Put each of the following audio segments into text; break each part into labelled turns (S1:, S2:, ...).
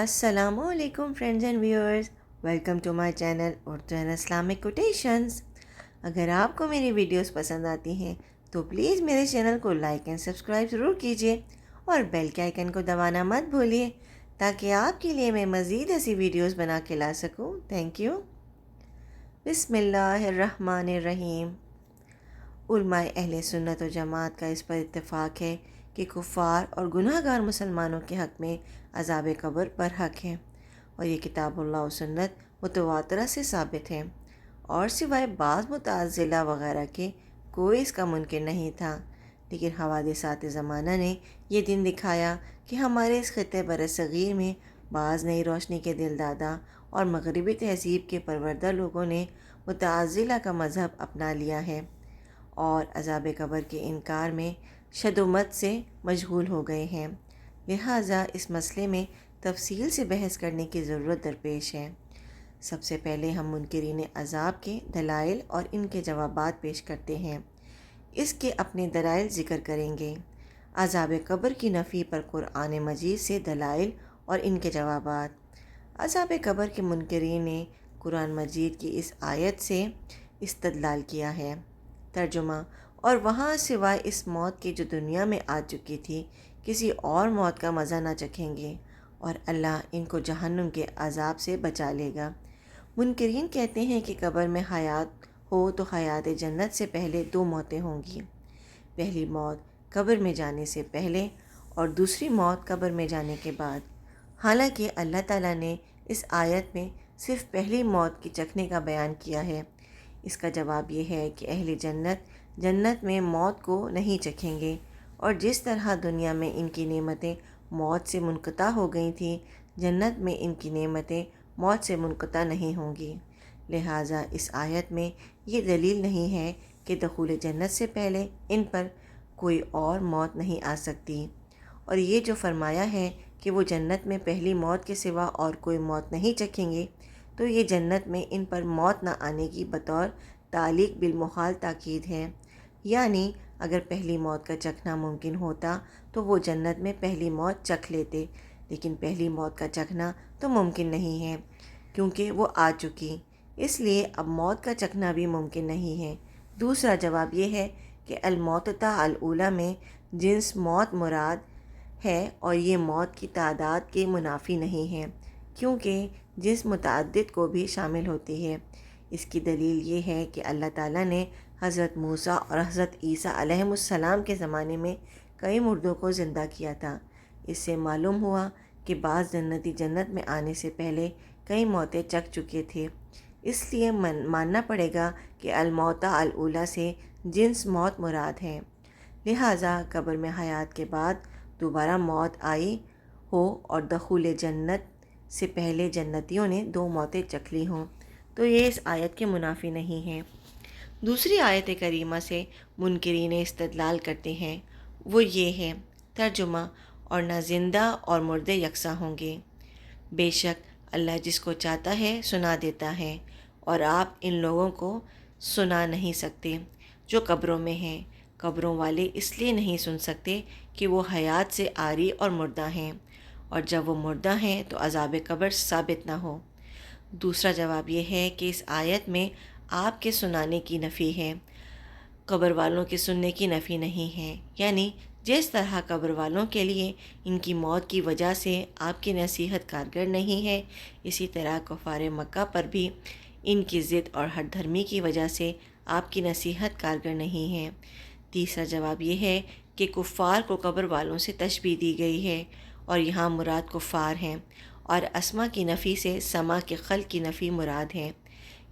S1: السلام علیکم friends and viewers, welcome to my channel Urdu and Islamic quotations. اگر آپ کو میری ویڈیوز پسند آتی ہیں تو پلیز میرے چینل کو لائک اینڈ سبسکرائب ضرور کیجیے اور بیل کے آئیکن کو دبانا مت بھولیے تاکہ آپ کے لیے میں مزید ایسی ویڈیوز بنا کے لا سکوں۔ Thank you. بسم اللہ الرحمن الرحیم۔ علماء اہل سنت و جماعت کا اس پر اتفاق ہے کہ کفار اور گناہ گار مسلمانوں کے حق میں عذاب قبر برحق ہے، اور یہ کتاب اللہ و سنت متواترہ سے ثابت ہے، اور سوائے بعض متعزلہ وغیرہ کے کوئی اس کا منکر نہیں تھا۔ لیکن حوادثات زمانہ نے یہ دن دکھایا کہ ہمارے اس خطے بر صغیر میں بعض نئی روشنی کے دل دادا اور مغربی تہذیب کے پروردہ لوگوں نے متعزلہ کا مذہب اپنا لیا ہے اور عذاب قبر کے انکار میں شد و مت سے مشغول ہو گئے ہیں۔ لہٰذا اس مسئلے میں تفصیل سے بحث کرنے کی ضرورت درپیش ہے۔ سب سے پہلے ہم منکرین عذاب کے دلائل اور ان کے جوابات پیش کرتے ہیں۔ اس کے اپنے دلائل ذکر کریں گے۔ عذاب قبر کی نفی پر قرآن مجید سے دلائل اور ان کے جوابات۔ عذاب قبر کے منکرین نے قرآن مجید کی اس آیت سے استدلال کیا ہے۔ ترجمہ: اور وہاں سوائے اس موت کے جو دنیا میں آ چکی تھی کسی اور موت کا مزہ نہ چکھیں گے، اور اللہ ان کو جہنم کے عذاب سے بچا لے گا۔ منکرین کہتے ہیں کہ قبر میں حیات ہو تو حیات جنت سے پہلے دو موتیں ہوں گی، پہلی موت قبر میں جانے سے پہلے اور دوسری موت قبر میں جانے کے بعد۔ حالانکہ اللہ تعالیٰ نے اس آیت میں صرف پہلی موت کی چکھنے کا بیان کیا ہے۔ اس کا جواب یہ ہے کہ اہل جنت میں موت کو نہیں چکھیں گے، اور جس طرح دنیا میں ان کی نعمتیں موت سے منقطع ہو گئی تھیں، جنت میں ان کی نعمتیں موت سے منقطع نہیں ہوں گی۔ لہٰذا اس آیت میں یہ دلیل نہیں ہے کہ دخول جنت سے پہلے ان پر کوئی اور موت نہیں آ سکتی، اور یہ جو فرمایا ہے کہ وہ جنت میں پہلی موت کے سوا اور کوئی موت نہیں چکھیں گے، تو یہ جنت میں ان پر موت نہ آنے کی بطور تعلیق بالمحال تاکید ہے۔ یعنی اگر پہلی موت کا چکھنا ممکن ہوتا تو وہ جنت میں پہلی موت چکھ لیتے، لیکن پہلی موت کا چکھنا تو ممکن نہیں ہے کیونکہ وہ آ چکی، اس لیے اب موت کا چکھنا بھی ممکن نہیں ہے۔ دوسرا جواب یہ ہے کہ الموتۃ الاولیٰ میں جنس موت مراد ہے، اور یہ موت کی تعداد کے منافی نہیں ہے کیونکہ جنس متعدد کو بھی شامل ہوتی ہے۔ اس کی دلیل یہ ہے کہ اللہ تعالیٰ نے حضرت موسیٰ اور حضرت عیسیٰ علیہ السلام کے زمانے میں کئی مردوں کو زندہ کیا تھا۔ اس سے معلوم ہوا کہ بعض جنتی جنت میں آنے سے پہلے کئی موتیں چکھ چکے تھے، اس لیے ماننا پڑے گا کہ الموتۃ الاولیٰ سے جنس موت مراد ہے۔ لہٰذا قبر میں حیات کے بعد دوبارہ موت آئی ہو اور دخول جنت سے پہلے جنتیوں نے دو موتیں چکھ لی ہوں تو یہ اس آیت کے منافی نہیں ہے۔ دوسری آیت کریمہ سے منکرین استدلال کرتے ہیں، وہ یہ ہے۔ ترجمہ: اور نہ زندہ اور مردے یکساں ہوں گے۔ بے شک اللہ جس کو چاہتا ہے سنا دیتا ہے، اور آپ ان لوگوں کو سنا نہیں سکتے جو قبروں میں ہیں۔ قبروں والے اس لیے نہیں سن سکتے کہ وہ حیات سے عاری اور مردہ ہیں، اور جب وہ مردہ ہیں تو عذاب قبر ثابت نہ ہو۔ دوسرا جواب یہ ہے کہ اس آیت میں آپ کے سنانے کی نفی ہے، قبر والوں کے سننے کی نفی نہیں ہے۔ یعنی جس طرح قبر والوں کے لیے ان کی موت کی وجہ سے آپ کی نصیحت کارگر نہیں ہے، اسی طرح کفار مکہ پر بھی ان کی ضد اور ہٹ دھرمی کی وجہ سے آپ کی نصیحت کارگر نہیں ہے۔ تیسرا جواب یہ ہے کہ کفار کو قبر والوں سے تشبیہ دی گئی ہے، اور یہاں مراد کفار ہیں، اور اسما کی نفی سے سما کے خلق کی نفی مراد ہے۔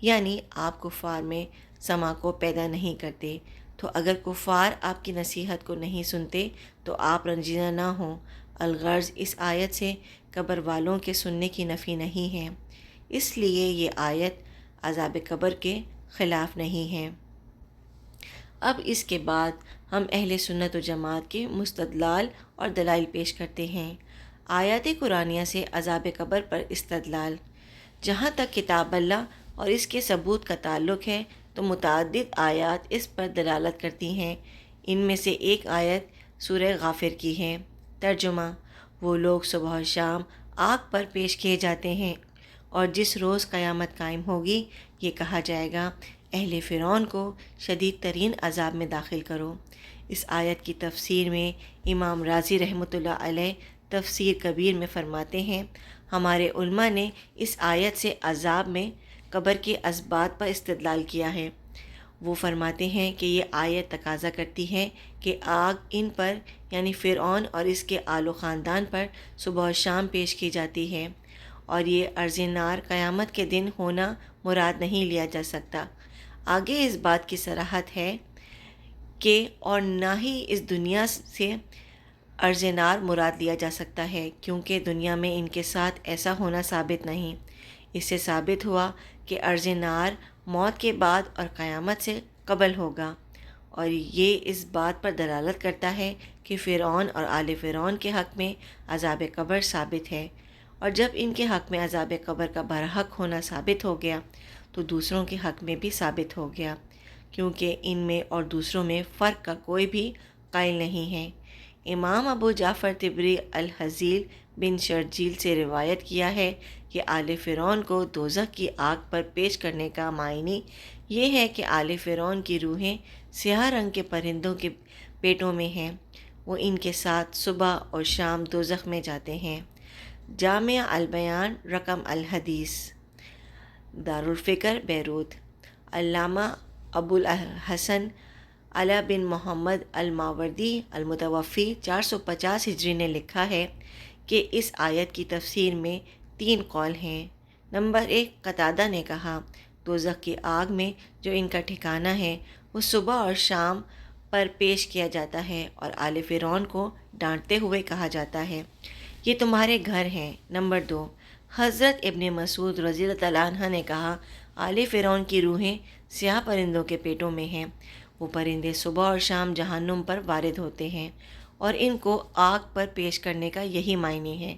S1: یعنی آپ کفار میں سما کو پیدا نہیں کرتے، تو اگر کفار آپ کی نصیحت کو نہیں سنتے تو آپ رنجیدہ نہ ہوں۔ الغرض اس آیت سے قبر والوں کے سننے کی نفی نہیں ہے، اس لیے یہ آیت عذاب قبر کے خلاف نہیں ہے۔ اب اس کے بعد ہم اہل سنت و جماعت کے مستدلال اور دلائل پیش کرتے ہیں۔ آیات قرآنیہ سے عذاب قبر پر استدلال۔ جہاں تک کتاب اللہ اور اس کے ثبوت کا تعلق ہے تو متعدد آیات اس پر دلالت کرتی ہیں۔ ان میں سے ایک آیت سورہ غافر کی ہے۔ ترجمہ: وہ لوگ صبح و شام آگ پر پیش کیے جاتے ہیں، اور جس روز قیامت قائم ہوگی یہ کہا جائے گا اہل فرعون کو شدید ترین عذاب میں داخل کرو۔ اس آیت کی تفسیر میں امام رازی رحمۃ اللہ علیہ تفسیر کبیر میں فرماتے ہیں، ہمارے علماء نے اس آیت سے عذاب میں قبر کے اسبات پر استدلال کیا ہے۔ وہ فرماتے ہیں کہ یہ آیت تقاضا کرتی ہے کہ آگ ان پر یعنی فرعون اور اس کے آل و خاندان پر صبح و شام پیش کی جاتی ہے، اور یہ ارض نار قیامت کے دن ہونا مراد نہیں لیا جا سکتا۔ آگے اس بات کی صراحت ہے کہ اور نہ ہی اس دنیا سے ارض نار مراد لیا جا سکتا ہے، کیونکہ دنیا میں ان کے ساتھ ایسا ہونا ثابت نہیں۔ اس سے ثابت ہوا کہ ارض نار موت کے بعد اور قیامت سے قبل ہوگا، اور یہ اس بات پر دلالت کرتا ہے کہ فرعون اور آل فرعون کے حق میں عذاب قبر ثابت ہے، اور جب ان کے حق میں عذاب قبر کا برحق ہونا ثابت ہو گیا تو دوسروں کے حق میں بھی ثابت ہو گیا، کیونکہ ان میں اور دوسروں میں فرق کا کوئی بھی قائل نہیں ہے۔ امام ابو جعفر طبری الحزیل بن شرجیل سے روایت کیا ہے کہ آل فرعون کو دوزخ کی آگ پر پیش کرنے کا معنی یہ ہے کہ آل فرعون کی روحیں سیاہ رنگ کے پرندوں کے پیٹوں میں ہیں، وہ ان کے ساتھ صبح اور شام دوزخ میں جاتے ہیں۔ جامع البیان رقم الحدیث، دارالفکر بیروت۔ علامہ ابو الحسن علا بن محمد الماوردی المتوفی 450 ہجری نے لکھا ہے کہ اس آیت کی تفسیر میں 3 قول ہیں۔ نمبر 1، قتادہ نے کہا دوزخ کی آگ میں جو ان کا ٹھکانہ ہے وہ صبح اور شام پر پیش کیا جاتا ہے، اور آل فرعون کو ڈانٹتے ہوئے کہا جاتا ہے یہ تمہارے گھر ہیں۔ نمبر 2، حضرت ابن مسعود رضی اللہ تعالیٰ عنہ نے کہا آل فرعون کی روحیں سیاہ پرندوں کے پیٹوں میں ہیں، وہ پرندے صبح اور شام جہنم پر وارد ہوتے ہیں، اور ان کو آگ پر پیش کرنے کا یہی معنی ہے۔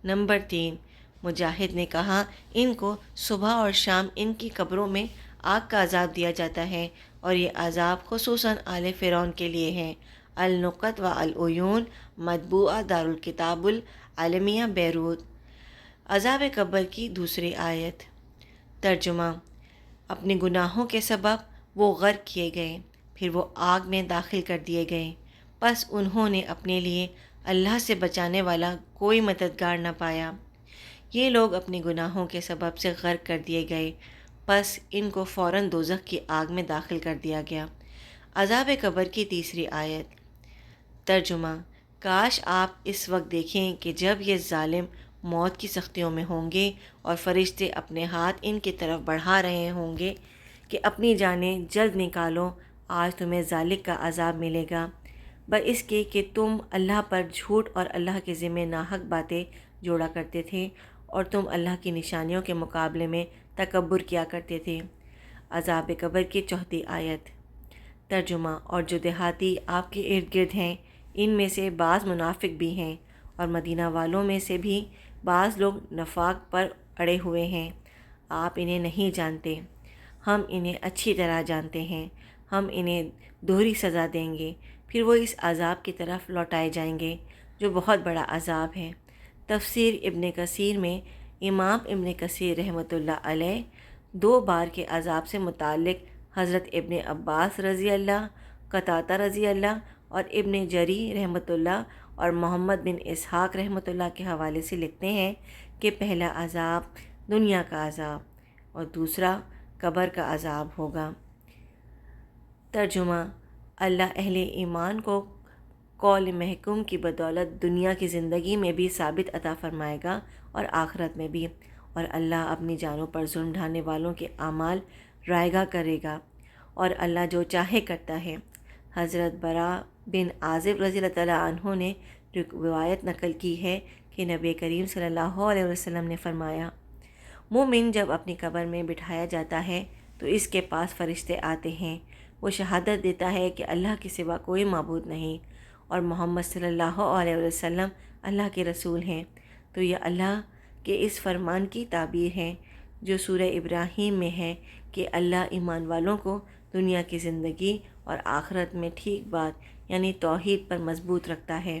S1: نمبر 3، مجاہد نے کہا ان کو صبح اور شام ان کی قبروں میں آگ کا عذاب دیا جاتا ہے، اور یہ عذاب خصوصاً آل فرعون کے لیے ہے۔ النقط و العیون، مطبوعہ دارالکتاب العالمیہ بیروت۔ عذاب قبر کی دوسری آیت۔ ترجمہ: اپنے گناہوں کے سبب وہ غرق کیے گئے، پھر وہ آگ میں داخل کر دیے گئے، پس انہوں نے اپنے لیے اللہ سے بچانے والا کوئی مددگار نہ پایا۔ یہ لوگ اپنے گناہوں کے سبب سے غرق کر دیے گئے، پس ان کو فوراً دوزخ کی آگ میں داخل کر دیا گیا۔ عذاب قبر کی تیسری آیت۔ ترجمہ: کاش آپ اس وقت دیکھیں کہ جب یہ ظالم موت کی سختیوں میں ہوں گے اور فرشتے اپنے ہاتھ ان کی طرف بڑھا رہے ہوں گے کہ اپنی جانیں جلد نکالو، آج تمہیں ذالک کا عذاب ملے گا، باعث کے کہ تم اللہ پر جھوٹ اور اللہ کے ذمہ ناحق باتیں جوڑا کرتے تھے، اور تم اللہ کی نشانیوں کے مقابلے میں تکبر کیا کرتے تھے۔ عذاب قبر کی چوتھی آیت۔ ترجمہ: اور جو دیہاتی آپ کے ارد گرد ہیں ان میں سے بعض منافق بھی ہیں، اور مدینہ والوں میں سے بھی بعض لوگ نفاق پر اڑے ہوئے ہیں، آپ انہیں نہیں جانتے، ہم انہیں اچھی طرح جانتے ہیں، ہم انہیں دوہری سزا دیں گے، پھر وہ اس عذاب کی طرف لوٹائے جائیں گے جو بہت بڑا عذاب ہے۔ تفسیر ابن کثیر میں امام ابن کثیر رحمۃ اللہ علیہ 2 بار کے عذاب سے متعلق حضرت ابن عباس رضی اللہ، قتادہ رضی اللہ اور ابن جری رحمۃ اللہ اور محمد بن اسحاق رحمۃ اللہ کے حوالے سے لکھتے ہیں کہ پہلا عذاب دنیا کا عذاب اور دوسرا قبر کا عذاب ہوگا۔ ترجمہ: اللہ اہل ایمان کو قول محکوم کی بدولت دنیا کی زندگی میں بھی ثابت عطا فرمائے گا اور آخرت میں بھی، اور اللہ اپنی جانوں پر ظلم ڈھانے والوں کے اعمال رائیگاں کرے گا، اور اللہ جو چاہے کرتا ہے۔ حضرت برا بن عازب رضی اللہ تعالیٰ عنہ نے روایت نقل کی ہے کہ نبی کریم صلی اللہ علیہ وسلم نے فرمایا، مومن جب اپنی قبر میں بٹھایا جاتا ہے تو اس کے پاس فرشتے آتے ہیں، وہ شہادت دیتا ہے کہ اللہ کے سوا کوئی معبود نہیں، اور محمد صلی اللہ علیہ وسلم اللہ کے رسول ہیں، تو یہ اللہ کے اس فرمان کی تعبیر ہے جو سورہ ابراہیم میں ہے کہ اللہ ایمان والوں کو دنیا کی زندگی اور آخرت میں ٹھیک بات یعنی توحید پر مضبوط رکھتا ہے۔